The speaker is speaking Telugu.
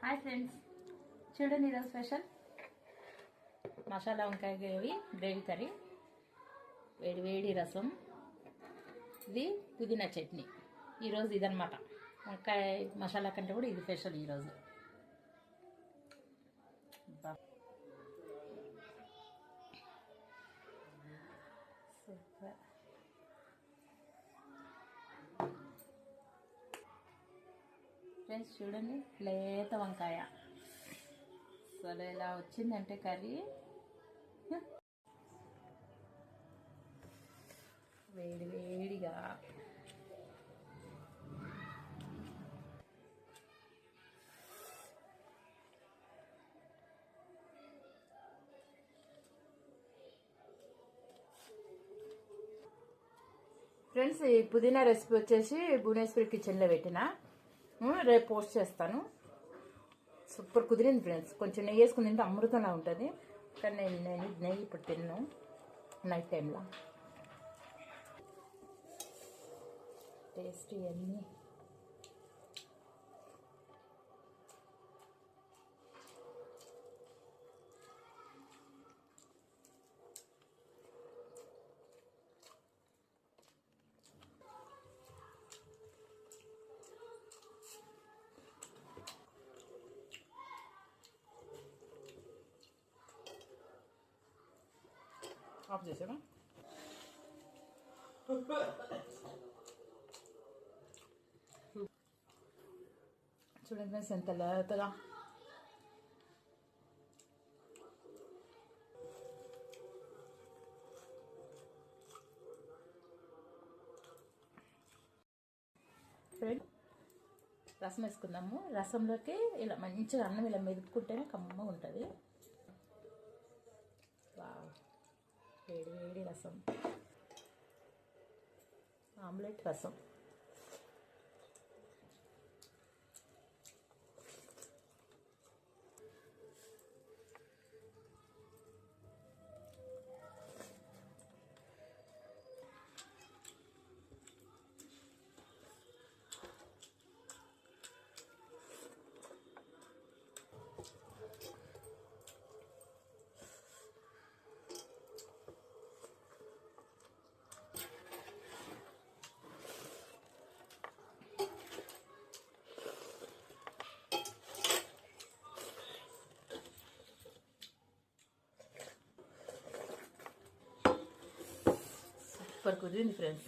హాయ్ ఫ్రెండ్స్, చూడండి ఈరోజు స్పెషల్ మసాలా వంకాయ గ్రేవీ కర్రీ, వేడి వేడి రసం, ఇది పుదీనా చట్నీ. ఈరోజు ఇదన్నమాట. వంకాయ మసాలా కంటే కూడా ఇది స్పెషల్ ఈరోజు. సూపర్. ఫ్రెండ్స్ చూడండి, లేత వంకాయ అసలు ఎలా వచ్చిందంటే కర్రీ వేడి వేడిగా. ఫ్రెండ్స్, ఈ పుదీనా రెసిపీ వచ్చేసి భువనేశ్వరి కిచెన్లో పెట్టిన, రేపు పోస్ట్ చేస్తాను. సూపర్ కుదిరింది ఫ్రెండ్స్. కొంచెం నెయ్యి వేసుకుని తింటే అమృతంలా ఉంటుంది. కానీ నేను నెయ్యి ఇప్పుడు తిన్నాను నైట్ టైంలో. టేస్టీ అన్నీ. ఆఫ్ చేసారా? చూడండి ఫ్రెండ్స్, ఎంత లేతగా. రసం వేసుకుందాము. రసంలోకి ఇలా మంచిగా అన్నం ఇలా మెదుపుకుంటేనే కమ్మగా ఉంటుంది. వేడి వేడి రసం, ఆమ్లెట్ రసం. సూపర్ కుదిరింది ఫ్రెండ్స్.